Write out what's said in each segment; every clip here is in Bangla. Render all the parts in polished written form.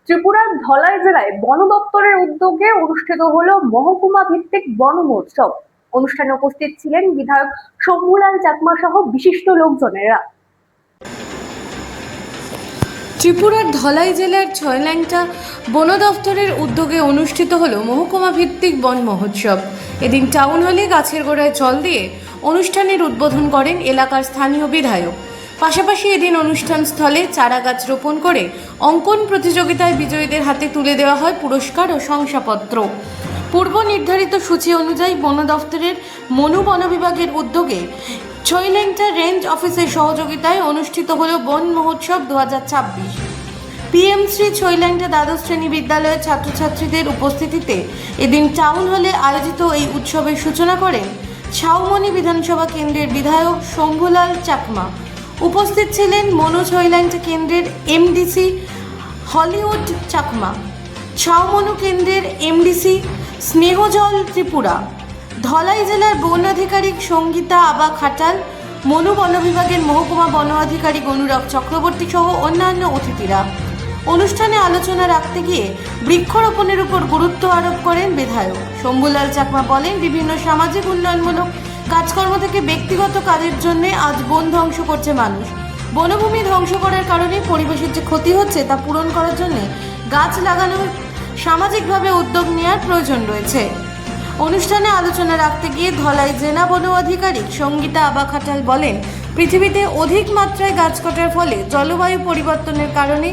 ত্রিপুরার ধলাই জেলায় বন দপ্তরের উদ্যোগে অনুষ্ঠিত হলো মহকুমা ভিত্তিক বন মহোৎসব। অনুষ্ঠানে উপস্থিত ছিলেন বিধায়ক শম্ভুলাল চাকমা সহ বিশিষ্ট লোকজনেরা। ত্রিপুরার ধলাই জেলার ছয়ল্যাংটা বন দফতরের উদ্যোগে অনুষ্ঠিত হল মহকুমা ভিত্তিক বন মহোৎসব। এদিন টাউন হলে গাছের গোড়ায় জল দিয়ে অনুষ্ঠানের উদ্বোধন করেন এলাকার স্থানীয় বিধায়ক। পাশাপাশি এদিন অনুষ্ঠান স্থলে চারা গাছ রোপণ করে অঙ্কন প্রতিযোগিতায় বিজয়ীদের হাতে তুলে দেওয়া হয় পুরস্কার ও শংসাপত্র। পূর্ব নির্ধারিত সূচি অনুযায়ী বন দফতরের মনু বন বিভাগের উদ্যোগে ছয়ল্যাংটা রেঞ্জ অফিসের সহযোগিতায় অনুষ্ঠিত হল বন মহোৎসব 2026। পিএমশ্রী ছয়ল্যাংটা দ্বাদশ শ্রেণী বিদ্যালয়ের ছাত্রছাত্রীদের উপস্থিতিতে এদিন টাউন হলে আয়োজিত এই উৎসবের সূচনা করেন ছাউমনি বিধানসভা কেন্দ্রের বিধায়ক শম্ভুলাল চাকমা। উপস্থিত ছিলেন মনু ছয়ল্যাংটা কেন্দ্রের এমডিসি হলিউড চাকমা, ছাউমনু কেন্দ্রের এমডিসি স্নেহজল ত্রিপুরা, ধলাই জেলার বন আধিকারিক সঙ্গীতা আবা খাটাল, মনু বন বিভাগের মহকুমা বন আধিকারিক অনুরাগ চক্রবর্তী সহ অন্যান্য অতিথিরা। অনুষ্ঠানে আলোচনা রাখতে গিয়ে বৃক্ষরোপণের উপর গুরুত্ব আরোপ করেন বিধায়ক শম্ভুলাল চাকমা। বলেন, বিভিন্ন সামাজিক উন্নয়নমূলক কাজকর্ম থেকে ব্যক্তিগত কাজের জন্য আজ বন ধ্বংস করছে মানুষ। বনভূমি ধ্বংস করার কারণে পরিবেশের যে ক্ষতি হচ্ছে তা পূরণ করার জন্য গাছ লাগানোর সামাজিকভাবে উদ্যোগ নেওয়ার প্রয়োজন রয়েছে। অনুষ্ঠানে আলোচনা রাখতে গিয়ে ধলাই জেলা বন আধিকারিক সঙ্গীতা আবা খাটাল বলেন, পৃথিবীতে অধিক মাত্রায় গাছ কাটার ফলে জলবায়ু পরিবর্তনের কারণে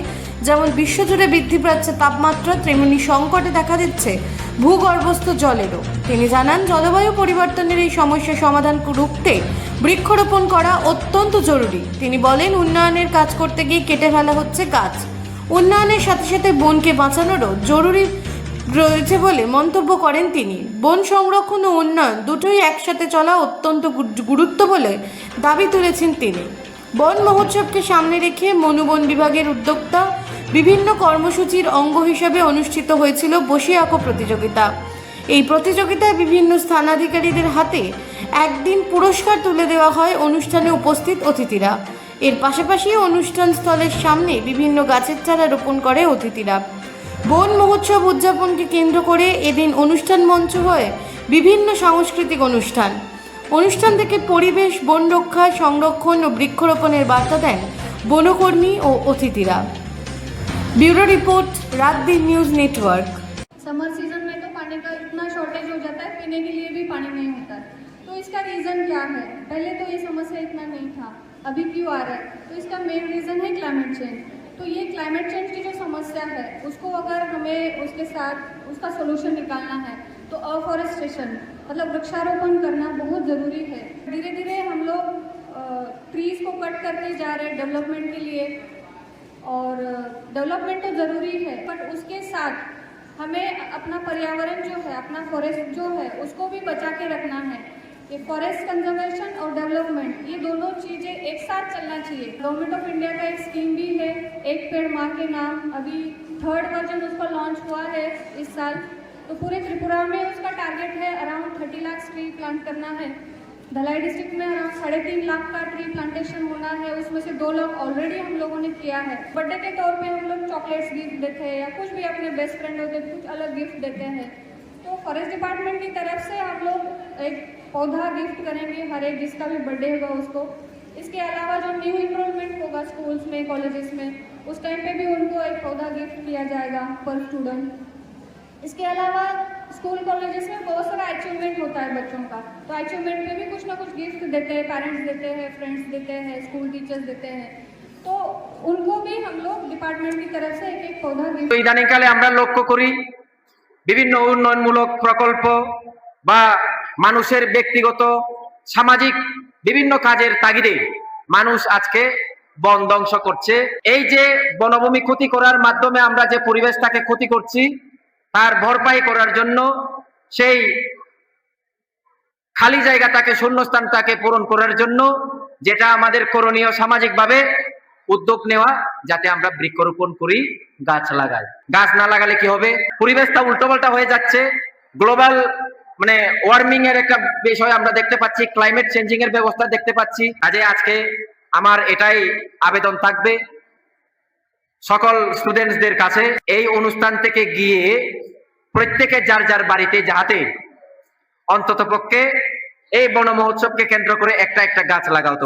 যেমন বিশ্বজুড়ে বৃদ্ধি পাচ্ছে তাপমাত্রা, তেমনি সংকটে দেখা দিচ্ছে ভূগর্ভস্থ জলেরও। তিনি জানান, জলবায়ু পরিবর্তনের এই সমস্যা সমাধান রুখতে বৃক্ষরোপণ করা অত্যন্ত জরুরি। তিনি বলেন, উন্নয়নের কাজ করতে গিয়ে কেটে ফেলা হচ্ছে গাছ। উন্নয়নের সাথে সাথে বনকে বাঁচানোরও জরুরি রয়েছে বলে মন্তব্য করেন তিনি। বন সংরক্ষণ ও উন্নয়ন দুটোই একসাথে চলা অত্যন্ত গুরুত্ব বলে দাবি তুলেছেন তিনি। বন মহোৎসবকে সামনে রেখে মনু বন বিভাগের উদ্যোক্তা বিভিন্ন কর্মসূচির অঙ্গ হিসেবে অনুষ্ঠিত হয়েছিল বসে আঁকো প্রতিযোগিতা। এই প্রতিযোগিতায় বিভিন্ন স্থানাধিকারীদের হাতে একদিন পুরস্কার তুলে দেওয়া হয় অনুষ্ঠানে উপস্থিত অতিথিরা। এর পাশাপাশি অনুষ্ঠান স্থলের সামনে বিভিন্ন গাছের চারা রোপণ করে অতিথিরা। বন মহোৎসব উদযাপনকে কেন্দ্র করে এদিন অনুষ্ঠান মঞ্চ হয় বিভিন্ন সাংস্কৃতিক অনুষ্ঠান থেকে পরিবেশ, বন রক্ষা, সংরক্ষণ ও বৃক্ষরোপণের বার্তা দেন বনকর্মী ও অতিথিরা। ब्यूरो रिपोर्ट रात दिन न्यूज नेटवर्क। समर सीजन में तो पानी का इतना शॉर्टेज हो जाता है, पीने के लिए भी पानी नहीं होता है। तो इसका रीज़न क्या है? पहले तो ये समस्या इतना नहीं था, अभी क्यों आ रहा है? तो इसका मेन रीज़न है क्लाइमेट चेंज। तो ये क्लाइमेट चेंज की जो समस्या है उसको अगर हमें उसके साथ उसका सोल्यूशन निकालना है तो अफॉरेस्टेशन मतलब वृक्षारोपण करना बहुत ज़रूरी है। धीरे धीरे हम लोग ट्रीज़ को कट करते जा रहे हैं डेवलपमेंट के लिए, और डेवलपमेंट तो ज़रूरी है, बट उसके साथ हमें अपना पर्यावरण जो है, अपना फॉरेस्ट जो है, उसको भी बचा के रखना है। ये फॉरेस्ट कंजर्वेशन और डेवलपमेंट, ये दोनों चीज़ें एक साथ चलना चाहिए। गवर्नमेंट ऑफ इंडिया का एक स्कीम भी है, एक पेड़ माँ के नाम, अभी 3rd वर्जन उसका लॉन्च हुआ है इस साल। तो पूरे त्रिपुरा में उसका टारगेट है अराउंड 30 लाख ट्री प्लांट करना है। धलाई डिस्ट्रिक्ट में अराउंड 3.5 लाख का ट्री प्लांटेशन होना है, उसमें से 2 लाख ऑलरेडी हम लोगों ने किया है। बर्थडे के तौर पे हम लोग चॉकलेट्स गिफ्ट देते हैं या कुछ भी अपने बेस्ट फ्रेंड होते हैं कुछ अलग गिफ्ट देते हैं। तो फॉरेस्ट डिपार्टमेंट की तरफ से हम लोग एक पौधा गिफ्ट करेंगे हर एक जिसका भी बर्थडे होगा उसको। इसके अलावा जो न्यू इनरोलमेंट होगा स्कूल्स में, कॉलेजेस में, उस टाइम पे भी उनको एक पौधा गिफ्ट किया जाएगा पर स्टूडेंट। इसके अलावा स्कूल कॉलेजेस में बहुत सारा अचीवमेंट होता है बच्चों का, तो अचीवमेंट पे भी कुछ ना कुछ गिफ्ट देते हैं, पेरेंट्स देते हैं, फ्रेंड्स देते हैं, स्कूल टीचर्स देते हैं। तो उनको भी हम लोग डिपार्टमेंट की तरफ से एक एक पौधा गिफ्ट। ইদানিংকালে আমরা লক্ষ্য করি বিভিন্ন উন্নয়নমূলক প্রকল্প বা মানুষের ব্যক্তিগত সামাজিক বিভিন্ন কাজের তাগিদে মানুষ আজকে বন ধ্বংস করছে। এই যে বনভূমি ক্ষতি করার মাধ্যমে আমরা যে পরিবেশটাকে ক্ষতি করছি তার ভরপাই করার জন্য, সেই খালি জায়গাটাকে, শূন্যস্থানটাকে পূরণ করার জন্য যেটা আমাদের করণীয়, সামাজিকভাবে উদ্যোগ নেওয়া, যাতে আমরা বৃক্ষরোপণ করি, গাছ লাগাই। গাছ না লাগালে কি হবে? পরিবেশটা উল্টোপাল্টা হয়ে যাচ্ছে। গ্লোবাল মানে ওয়ার্মিং এর একটা বিষয় আমরা দেখতে পাচ্ছি, ক্লাইমেট চেঞ্জিং এর ব্যবস্থা দেখতে পাচ্ছি। আজকে আমার এটাই আবেদন থাকবে সকল স্টুডেন্টসদের কাছে এই অনুষ্ঠান থেকে গিয়ে প্রত্যেকে যার যার বাড়িতে যাতে অন্ততপক্ষে এই বন মহোৎসবকে কেন্দ্র করে একটা একটা গাছ লাগাও।